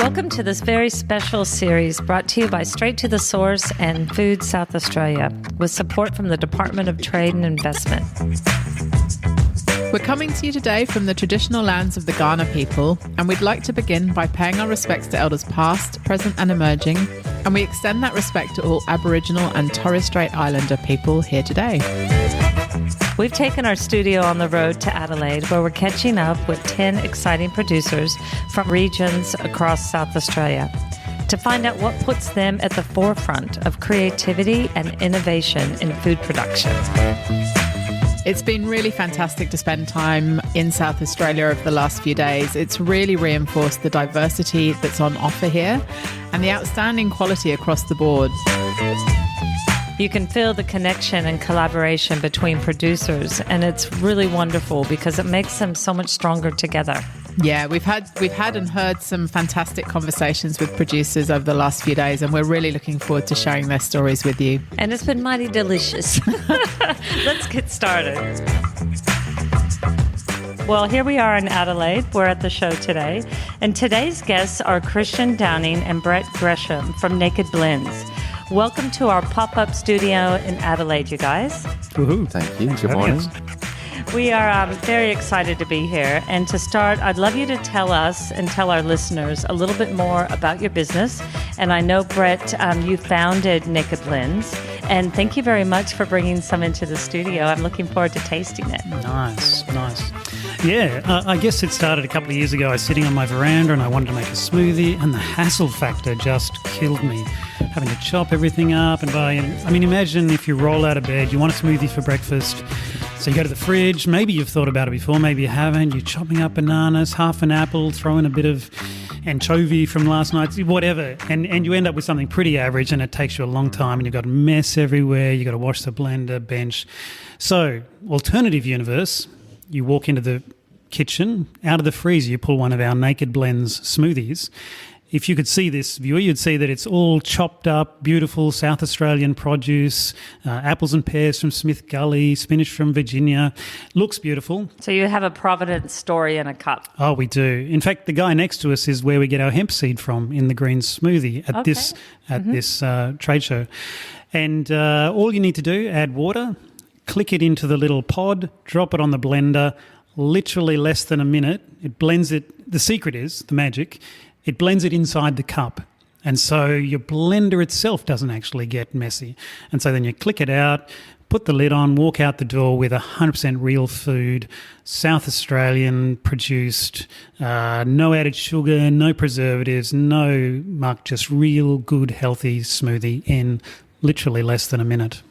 Welcome to this very special series brought to you by Straight to the Source and Food South Australia, with support from the Department of Trade and Investment. We're coming to you today from the traditional lands of the Kaurna people, and we'd like to begin by paying our respects to elders past, present and emerging, and we extend that respect to all Aboriginal and Torres Strait Islander people here today. We've taken our studio on the road to Adelaide, where we're catching up with 10 exciting producers from regions across South Australia to find out what puts them at the forefront of creativity and innovation in food production. It's been really fantastic to spend time in South Australia over the last few days. It's really reinforced the diversity that's on offer here and the outstanding quality across the board. You can feel the connection and collaboration between producers, and it's really wonderful because it makes them so much stronger together. Yeah, we've had and heard some fantastic conversations with producers over the last few days, and we're really looking forward to sharing their stories with you. And it's been mighty delicious. Let's get started. Well, here we are in Adelaide. We're at the show today. And today's guests are Kristian Downing and Brett Gresham from Naked Blendz. Welcome to our pop-up studio in Adelaide, you guys. Woohoo. Thank you. Good morning. We are very excited to be here. And to start, I'd love you to tell us and tell our listeners a little bit more about your business. And I know, Brett, you founded Naked Blendz. And thank you very much for bringing some into the studio. I'm looking forward to tasting it. Nice. Yeah, I guess it started a couple of years ago. I was sitting on my veranda and I wanted to make a smoothie, and the hassle factor just killed me. Having to chop everything up and buy. I mean, imagine if you roll out of bed, you want a smoothie for breakfast. So you go to the fridge, maybe you've thought about it before, maybe you haven't. You're chopping up bananas, half an apple, throw in a bit of anchovy from last night, whatever. And you end up with something pretty average, and it takes you a long time, and you've got mess everywhere. You've got to wash the blender, bench. So alternative universe, you walk into the kitchen, out of the freezer, you pull one of our Naked Blendz smoothies. If you could see this viewer, you'd see that it's all chopped up, beautiful South Australian produce, apples and pears from Smith Gully, spinach from Virginia. Looks beautiful. So you have a Providence story in a cup. Oh, we do. In fact, the guy next to us is where we get our hemp seed from in the green smoothie at this trade show. And all you need to do, add water, click it into the little pod, drop it on the blender, literally less than a minute. It blends it. The secret is, the magic, it blends it inside the cup. And so your blender itself doesn't actually get messy. And so then you click it out, put the lid on, walk out the door with 100% real food, South Australian produced, no added sugar, no preservatives, no muck, just real good healthy smoothie in literally less than a minute.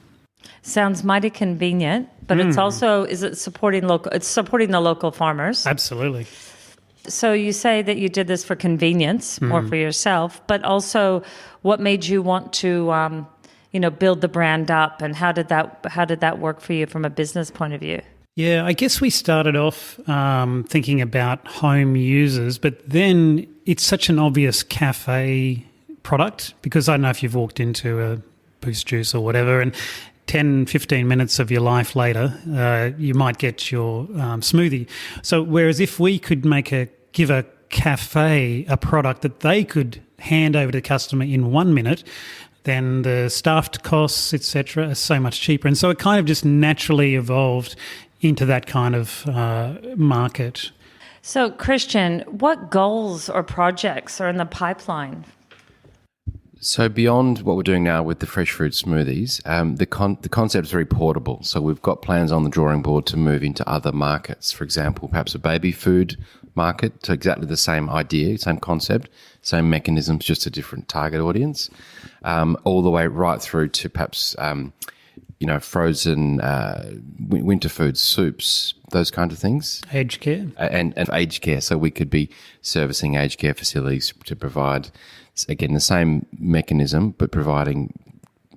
Sounds mighty convenient, but it's also, is it supporting local? It's supporting the local farmers. Absolutely. So you say that you did this for convenience, more for yourself, but also what made you want to, build the brand up, and how did that work for you from a business point of view? Yeah, I guess we started off thinking about home users, but then it's such an obvious cafe product, because I don't know if you've walked into a Boost Juice or whatever, and 10, 15 minutes of your life later, you might get your smoothie. So whereas if we could give a cafe a product that they could hand over to the customer in 1 minute, then the staffed costs, etc., are so much cheaper. And so it kind of just naturally evolved into that kind of market. So, Kristian, what goals or projects are in the pipeline? So beyond what we're doing now with the fresh fruit smoothies, the concept is very portable. So we've got plans on the drawing board to move into other markets. For example, perhaps a baby food market, to exactly the same idea, same concept, same mechanisms, just a different target audience, all the way right through to perhaps frozen winter foods, soups, those kind of things. Aged care. And aged care. So we could be servicing aged care facilities to provide, again, the same mechanism, but providing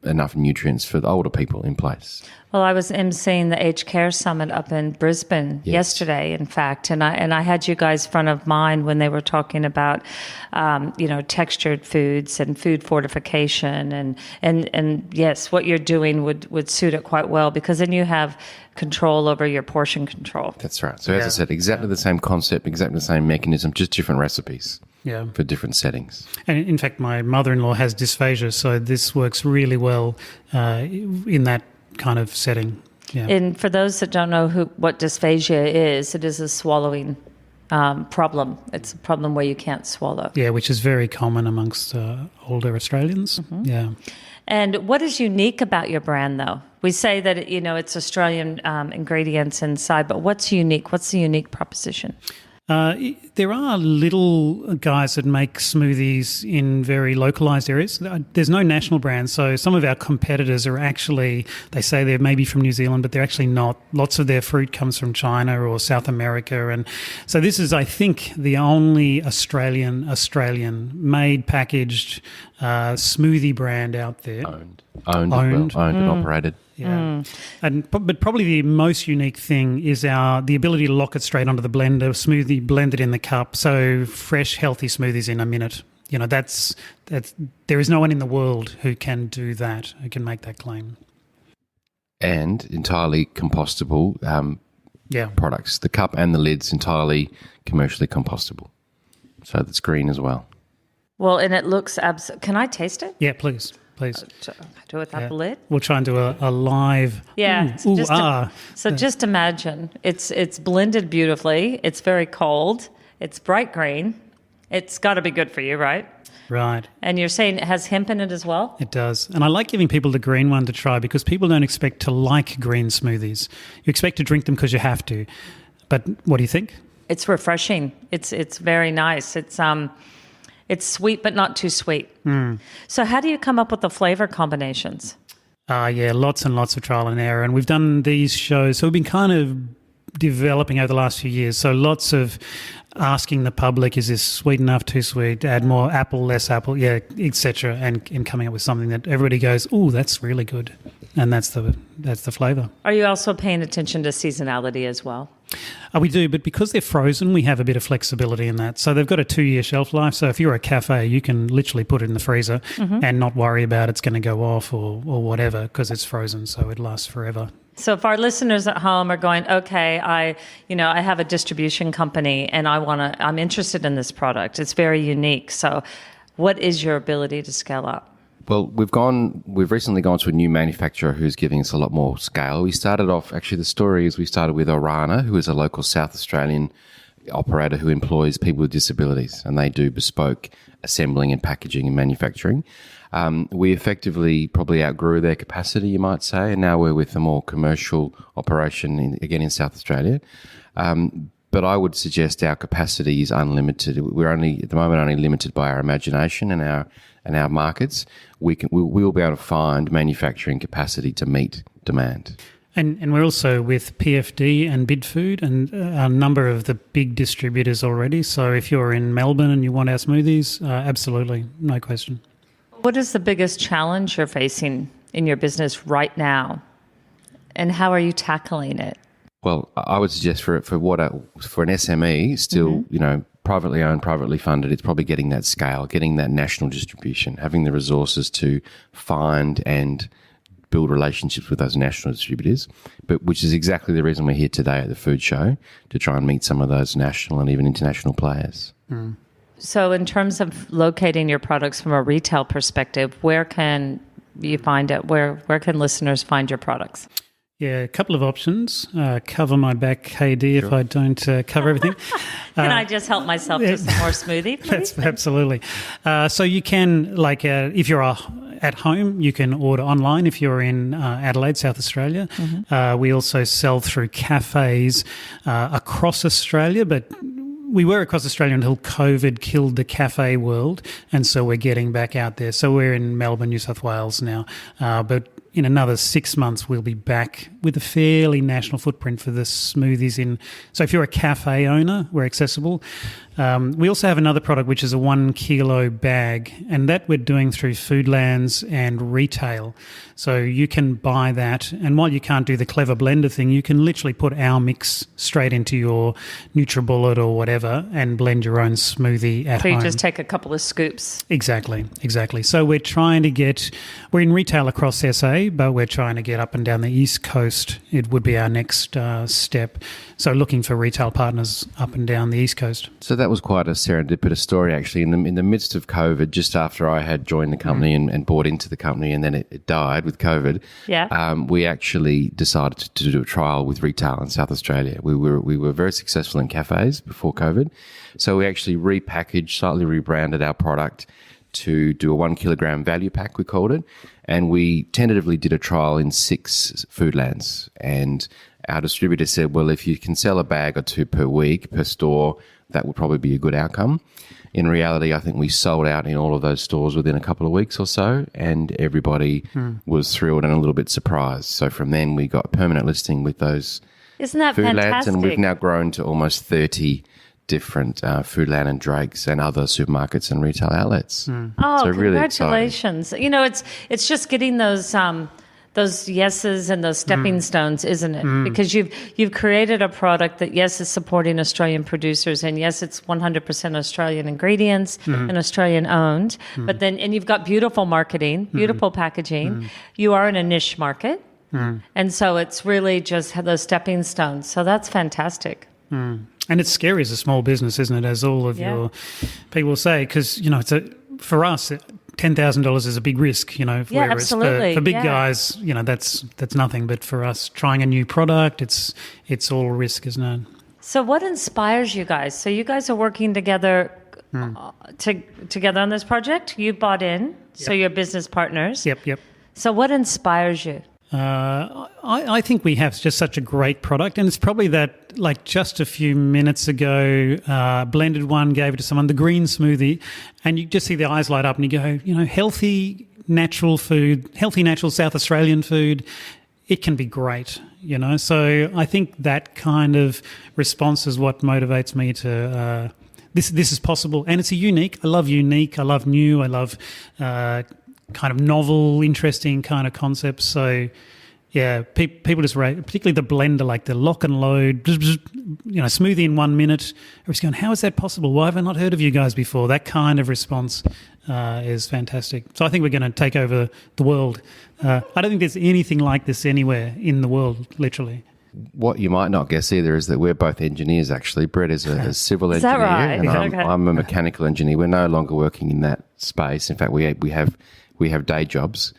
enough nutrients for the older people in place. Well, I was emceeing the Aged Care Summit up in Brisbane yesterday, in fact, and I had you guys front of mind when they were talking about, textured foods and food fortification, and yes, what you're doing would suit it quite well, because then you have control over your portion control. That's right. So as I said, exactly the same concept, exactly the same mechanism, just different recipes. for different settings. And in fact, my mother-in-law has dysphagia, so this works really well in that kind of setting. Yeah. And for those that don't know what dysphagia is, it is a swallowing problem. It's a problem where you can't swallow. Yeah, which is very common amongst older Australians. Mm-hmm. Yeah. And what is unique about your brand, though? We say that, it's Australian ingredients inside, but what's unique? What's the unique proposition? There are little guys that make smoothies in very localised areas. There's no national brand, so some of our competitors are actually, they say they're maybe from New Zealand, but they're actually not. Lots of their fruit comes from China or South America. And so this is, I think, the only Australian made, packaged smoothie brand out there. Owned and operated. Yeah, but probably the most unique thing is the ability to lock it straight onto the blender, smoothie, blend it in the cup, so fresh, healthy smoothies in a minute. That's there is no one in the world who can do that, who can make that claim. And entirely compostable products. The cup and the lid's entirely commercially compostable, so that's green as well. Well, and it looks Can I taste it? Yeah, please. Do it without the lid? We'll try and do a live. Yeah. Just imagine. It's blended beautifully. It's very cold. It's bright green. It's got to be good for you, right? Right. And you're saying it has hemp in it as well? It does. And I like giving people the green one to try because people don't expect to like green smoothies. You expect to drink them because you have to. But what do you think? It's refreshing. It's very nice. It's sweet, but not too sweet. Mm. So how do you come up with the flavor combinations? Lots and lots of trial and error. And we've done these shows. So we've been kind of developing over the last few years. So lots of asking the public, is this sweet enough, too sweet, add more apple, less apple, etc. And coming up with something that everybody goes, oh, that's really good. And that's the flavour. Are you also paying attention to seasonality as well? We do, but because they're frozen, we have a bit of flexibility in that. So they've got a 2-year shelf life. So if you're a cafe, you can literally put it in the freezer and not worry about it's going to go off or whatever because it's frozen, so it lasts forever. So if our listeners at home are going, okay, I have a distribution company and I'm interested in this product. It's very unique. So what is your ability to scale up? Well, we've recently gone to a new manufacturer who's giving us a lot more scale. We started off, actually the story is we started with Orana, who is a local South Australian operator who employs people with disabilities, and they do bespoke assembling and packaging and manufacturing. We effectively probably outgrew their capacity, you might say, and now we're with a more commercial operation in South Australia. But I would suggest our capacity is unlimited. We're at the moment only limited by our imagination and our markets. We'll be able to find manufacturing capacity to meet demand. And we're also with PFD and Bidfood and a number of the big distributors already. So if you're in Melbourne and you want our smoothies, absolutely, no question. What is the biggest challenge you're facing in your business right now, and how are you tackling it? Well, I would suggest for an SME, still, privately owned, privately funded, it's probably getting that scale, getting that national distribution, having the resources to find and build relationships with those national distributors, but which is exactly the reason we're here today at the food show, to try and meet some of those national and even international players. Mm. So in terms of locating your products from a retail perspective, where can you find it? Where can listeners find your products? Yeah, a couple of options. Cover my back, KD, if I don't cover everything. Can I just help myself to some more smoothie, please? Absolutely. So you can, if you're at home, you can order online if you're in Adelaide, South Australia. Mm-hmm. We also sell through cafes across Australia, but we were across Australia until COVID killed the cafe world, and so we're getting back out there. So we're in Melbourne, New South Wales now, but in another 6 months, we'll be back with a fairly national footprint for the smoothies. So if you're a cafe owner, we're accessible. We also have another product, which is a 1 kilo bag, and that we're doing through Foodlands and retail. So you can buy that, and while you can't do the clever blender thing, you can literally put our mix straight into your NutriBullet or whatever and blend your own smoothie at home. So you just take a couple of scoops. Exactly. So we're in retail across SA. cafe, but we're trying to get up and down the East Coast. It would be our next step. So looking for retail partners up and down the East Coast. So that was quite a serendipitous story, actually. In the midst of COVID, just after I had joined the company and bought into the company, and then it died with COVID, we actually decided to do a trial with retail in South Australia. We were very successful in cafes before COVID. So we actually repackaged, slightly rebranded our product to do a 1 kilogram value pack, we called it. And we tentatively did a trial in 6 Foodlands. And our distributor said, well, if you can sell a bag or 2 per week per store, that would probably be a good outcome. In reality, I think we sold out in all of those stores within a couple of weeks or so, and everybody was thrilled and a little bit surprised. So from then we got a permanent listing with those Isn't that Foodlands, fantastic? and we've now grown to almost 30 different Foodland and Drake's and other supermarkets and retail outlets. Oh, so really exciting. congratulations! You know, it's just getting those yeses and those stepping stones, isn't it? Because you've created a product that, yes, is supporting Australian producers, and yes, it's 100% Australian ingredients and Australian owned. But then, and you've got beautiful marketing, beautiful packaging. You are in a niche market, and so it's really just those stepping stones. So that's fantastic. And it's scary as a small business, isn't it, as all of your people say, because, you know, for us, $10,000 is a big risk, you know. Yeah, absolutely. For big guys, you know, that's nothing. But for us, trying a new product, it's all risk, isn't it? So what inspires you guys? So you guys are working together together on this project. You bought in, so you're business partners. Yep. So what inspires you? I think we have just such a great product, and it's probably that, like, just a few minutes ago, blended one, gave it to someone, the green smoothie, and you just see the eyes light up and you go, you know, healthy, natural food, healthy, natural South Australian food, it can be great, you know. So I think that kind of response is what motivates me to, this is possible, and it's I love new, I love kind of novel, interesting kind of concepts. So, yeah, people just rate, particularly the blender, like the lock and load, you know, smoothie in 1 minute. Everyone's going, how is that possible? Why have I not heard of you guys before? That kind of response is fantastic. So I think we're going to take over the world. I don't think there's anything like this anywhere in the world, literally. What you might not guess either is that we're both engineers, actually. Brett is a civil Is that engineer, right? and I'm a mechanical engineer. We're no longer working in that space. In fact, we have day jobs,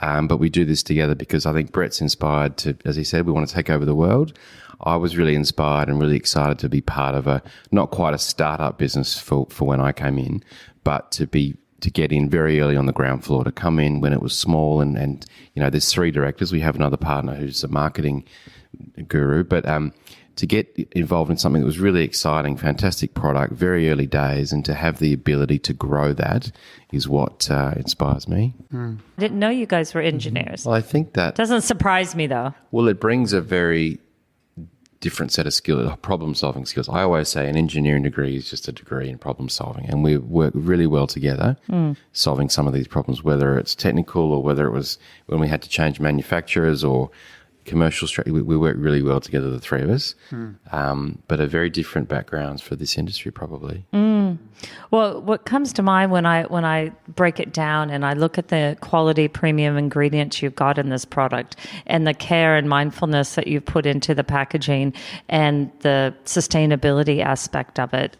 but we do this together because I think Brett's inspired to, as he said, we want to take over the world. I was really inspired and really excited to be part of not quite a startup business for when I came in, but to get in very early on the ground floor, to come in when it was small, and you know, there's 3 directors. We have another partner who's a marketing guru, but to get involved in something that was really exciting, fantastic product, very early days, and to have the ability to grow that is what inspires me. I didn't know you guys were engineers. Well, I think that Doesn't surprise me, though. Well, it brings a very different set of skills, problem-solving skills. I always say an engineering degree is just a degree in problem-solving, and we work really well together solving some of these problems, whether it's technical or whether it was when we had to change manufacturers or commercial strategy. We work really well together, the 3 of us, but are very different backgrounds for this industry, probably. Well, what comes to mind when I break it down and I look at the quality premium ingredients you've got in this product and the care and mindfulness that you've put into the packaging and the sustainability aspect of it,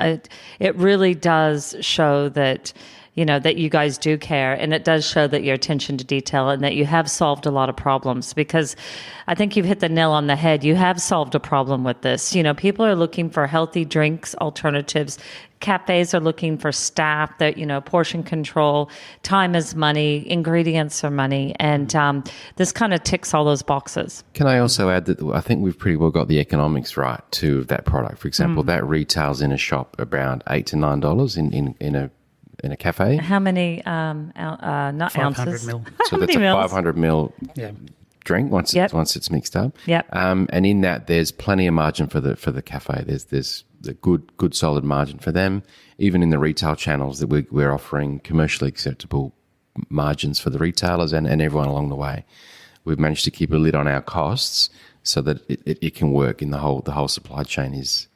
it really does show that, you know, that you guys do care, and it does show that your attention to detail and that you have solved a lot of problems, because I think you've hit the nail on the head. You have solved a problem with this. You know, people are looking for healthy drinks alternatives. Cafes are looking for staff that, you know, portion control, time is money, ingredients are money, and this kind of ticks all those boxes. Can I also add that I think we've pretty well got the economics right too of that product. For example, that retails in a shop around $8 to $9 in a cafe. How many not 500 ounces? mil. So that's a 500 mil drink once it's mixed up. Yep. And in that, there's plenty of margin for the cafe. There's a good solid margin for them. Even in the retail channels that we're offering commercially acceptable margins for the retailers and everyone along the way. We've managed to keep a lid on our costs so that it can work in the whole supply chain is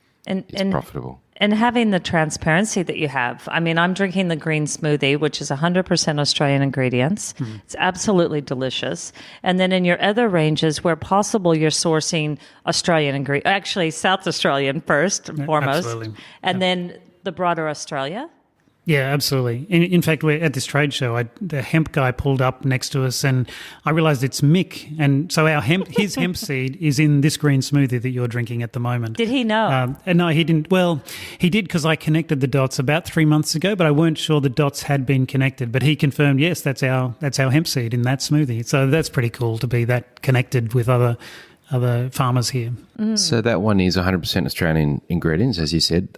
profitable. And having the transparency that you have. I mean, I'm drinking the green smoothie, which is 100% Australian ingredients. It's absolutely delicious. And then in your other ranges, where possible, you're sourcing Australian ingredients. Actually, South Australian first and foremost. Absolutely. And then the broader Australia. Yeah, absolutely. In fact, we're at this trade show. The hemp guy pulled up next to us, and I realised it's Mick. And so his hemp seed is in this green smoothie that you're drinking at the moment. Did he know? And no, he didn't. Well, he did because I connected the dots about 3 months ago, but I weren't sure the dots had been connected. But he confirmed, yes, that's our hemp seed in that smoothie. So that's pretty cool to be that connected with other farmers here. So that one is 100% Australian ingredients, as you said.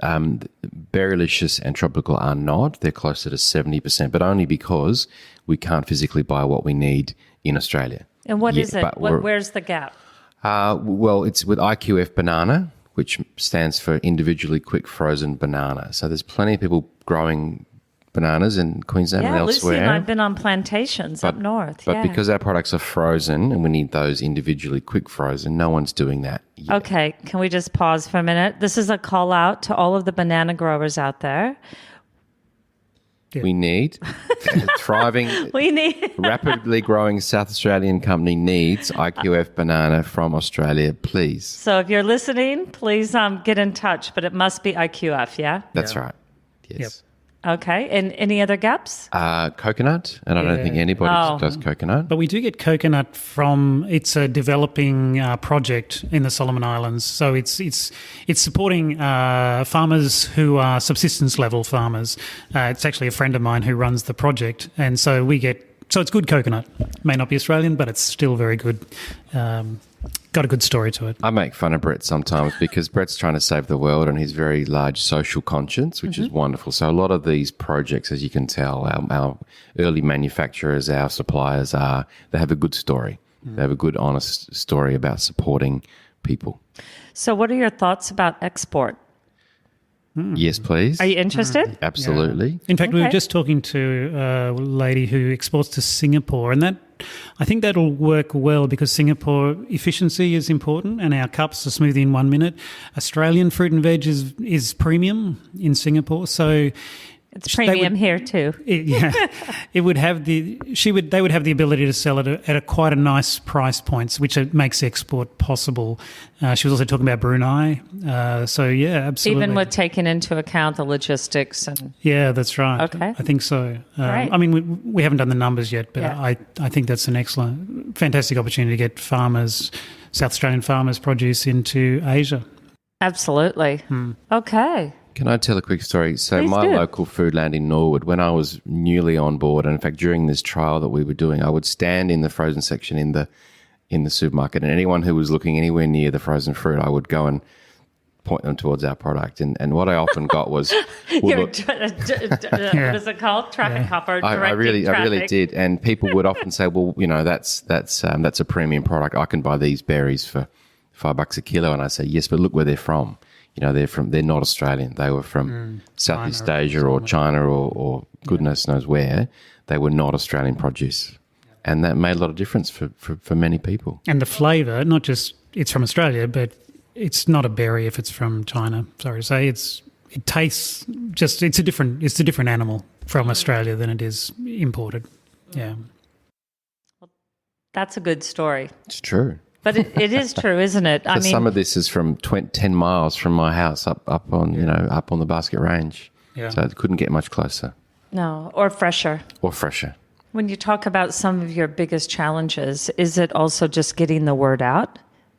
Berrylicious and Tropical are not. They're closer to 70%, but only because we can't physically buy what we need in Australia. And what is it? Where's the gap? Well, it's with IQF banana, which stands for individually quick frozen banana. So there's plenty of people growing bananas in Queensland and elsewhere. Lucy and I've been on plantations up north. But because our products are frozen and we need those individually quick frozen, no one's doing that yet. Okay, can we just pause for a minute? This is a call out to all of the banana growers out there. Yeah. We need thriving, rapidly growing South Australian company needs IQF banana from Australia, please. So if you're listening, please get in touch, but it must be IQF, yeah? That's right, yes. Yep. Okay, and any other gaps? Coconut, and I don't think anybody does coconut. But we do get coconut from, it's a developing project in the Solomon Islands. So it's supporting farmers who are subsistence level farmers. It's actually a friend of mine who runs the project. And so it's good coconut. May not be Australian, but it's still very good. Got a good story to it. I make fun of Brett sometimes because Brett's trying to save the world and he's very large social conscience, which is wonderful. So a lot of these projects, as you can tell, our early manufacturers, our suppliers they have a good story. They have a good, honest story about supporting people. So what are your thoughts about export? Yes, please. Are you interested? Absolutely. Yeah. In fact, we were just talking to a lady who exports to Singapore, and I think that'll work well because Singapore efficiency is important, and our cups are smoothie in 1 minute. Australian fruit and veg is premium in Singapore, so it's premium here too. It would have they would have the ability to sell it at quite a nice price points, which makes export possible. She was also talking about Brunei. So yeah, absolutely. Even with taking into account the logistics and. Yeah, that's right. Okay. I think so. Right. I mean, we haven't done the numbers yet, but I think that's an excellent, fantastic opportunity to get South Australian farmers' produce into Asia. Absolutely. Okay. Can I tell a quick story? So my local Foodland in Norwood, when I was newly on board, and in fact during this trial that we were doing, I would stand in the frozen section in the supermarket, and anyone who was looking anywhere near the frozen fruit, I would go and point them towards our product. And what I often got was, what is it called? Traffic hopper. I really did. And people would often say, well, that's a premium product. I can buy these berries for $5 a kilo. And I say, yes, but look where they're from. They're not Australian. They were from Southeast Asia or China or goodness knows where. They were not Australian produce. And that made a lot of difference for many people. And the flavour, not just it's from Australia, but it's not a berry if it's from China. Sorry to say, it tastes just it's a different animal from Australia than it is imported. Yeah. Well, that's a good story. It's true. But it is true, isn't it? So some of this is from 10 miles from my house up on the Basket Range. Yeah. So it couldn't get much closer. No, or fresher. When you talk about some of your biggest challenges, is it also just getting the word out?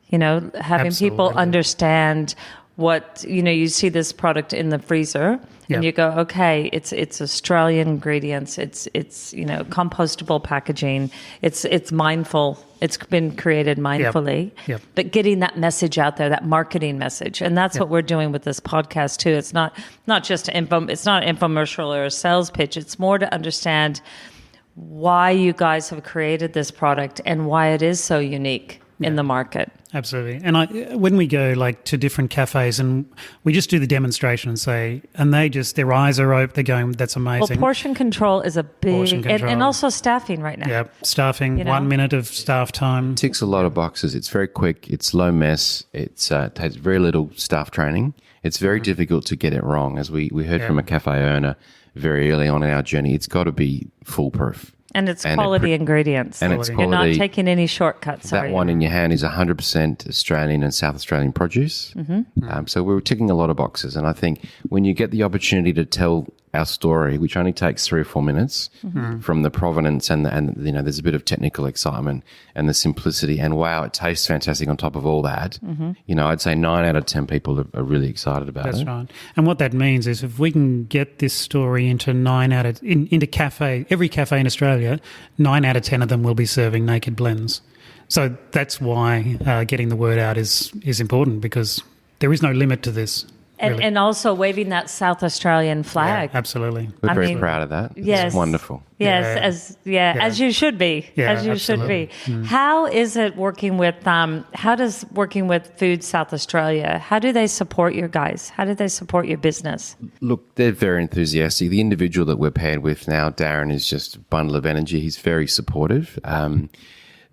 Having people understand what, you see this product in the freezer and you go, okay, it's Australian ingredients, it's compostable packaging, it's mindful, it's been created mindfully, but getting that message out there, that marketing message. And that's what we're doing with this podcast too. It's not just it's not an infomercial or a sales pitch. It's more to understand why you guys have created this product and why it is so unique in the market. Absolutely. And when we go like to different cafes and we just do the demonstration and they just, their eyes are open, they're going, that's amazing. Well, portion control is a big, Portion control. and also staffing right now. Yeah, staffing, 1 minute of staff time. Ticks a lot of boxes. It's very quick. It's low mess. It takes very little staff training. It's very difficult to get it wrong. As we heard from a cafe owner very early on in our journey, it's got to be foolproof. And it's quality ingredients. And it's You're quality. not taking any shortcuts, That one in your hand is 100% Australian and South Australian produce. So we're ticking a lot of boxes. And I think when you get the opportunity to tell our story, which only takes 3 or 4 minutes, from the provenance and there's a bit of technical excitement and the simplicity, and wow, it tastes fantastic on top of all that. I'd say 9 out of 10 people are really excited about it. That's right. And what that means is if we can get this story into every cafe in Australia, 9 out of 10 of them will be serving Naked Blendz. So that's why getting the word out is important, because there is no limit to this. Really. And also waving that South Australian flag. Yeah, absolutely. We're very proud of that. Yes. It's wonderful. Yes, as you should be. Yeah, as you absolutely. should be. How is it working with, how does working with Food South Australia, how do they support you guys? How do they support your business? Look, they're very enthusiastic. The individual that we're paired with now, Darren, is just a bundle of energy. He's very supportive.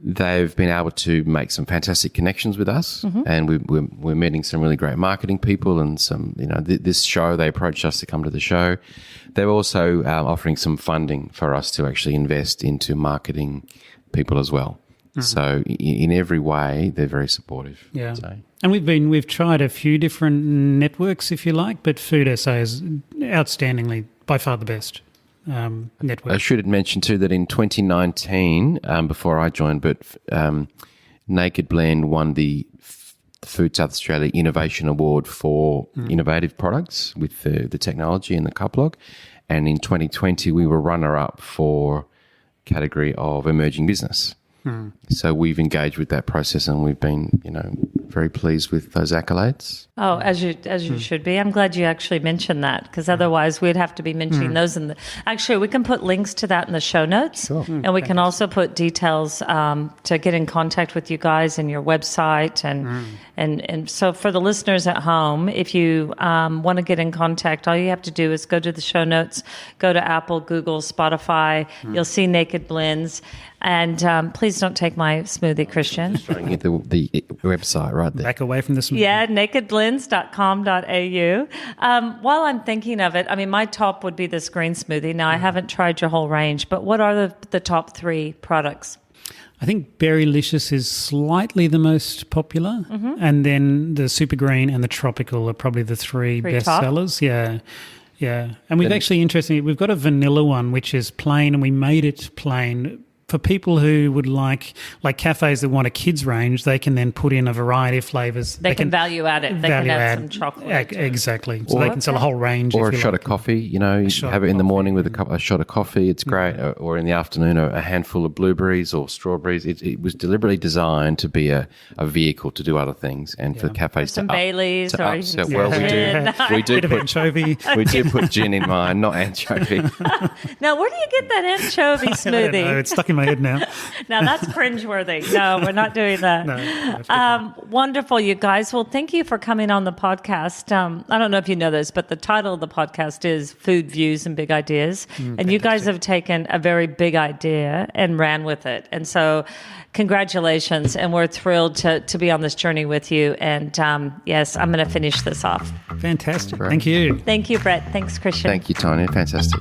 They've been able to make some fantastic connections with us, and we're meeting some really great marketing people and some, this show, they approached us to come to the show. They're also offering some funding for us to actually invest into marketing people as well. So in every way, they're very supportive. Yeah. So. And we've tried a few different networks, if you like, but Food SA is outstandingly by far the best. Network. I should mention too that in 2019, before I joined, but Naked Blend won the Food South Australia Innovation Award for innovative products with the technology and the cup lock. And in 2020, we were runner-up for category of emerging business. So we've engaged with that process, and we've been, very pleased with those accolades. Oh, as you should be. I'm glad you actually mentioned that, because otherwise we'd have to be mentioning those actually, we can put links to that in the show notes. Sure. And we can also put details to get in contact with you guys and your website. And so for the listeners at home, if you want to get in contact, all you have to do is go to the show notes, go to Apple, Google, Spotify. You'll see Naked Blendz. And please don't take my smoothie, Kristian. Showing you the website right there. Back away from the smoothie. Yeah, nakedblendz.com.au. While I'm thinking of it, my top would be this green smoothie. Now, I haven't tried your whole range, but what are the top 3 products? I think Berrylicious is slightly the most popular, and then the Super Green and the Tropical are probably the 3 best top. sellers. Yeah. And we've we've got a vanilla one, which is plain, and we made it plain. For people who would like cafes that want a kids range, they can then put in a variety of flavors. They can value add it. They can add some chocolate. Exactly. So they can sell a whole range. Or a shot of coffee, you have it in the morning with a shot of coffee. It's great. Or in the afternoon, a handful of blueberries or strawberries. It was deliberately designed to be a vehicle to do other things, and for cafes some to Baileys to or upsell. even Well, we do Bit of put anchovy. we do put gin in mine, not anchovy. Now, where do you get that anchovy smoothie? No, it's stuck in my head now. Now, that's cringeworthy. No, we're not doing that. No, wonderful, you guys. Well, thank you for coming on the podcast. I don't know if you know this, but the title of the podcast is Food Views and Big Ideas. And you guys have taken a very big idea and ran with it. And so congratulations. And we're thrilled to be on this journey with you. And yes, I'm going to finish this off. Fantastic. Great. Thank you. Thank you, Brett. Thanks, Kristian. Thank you, Tawnya. Fantastic.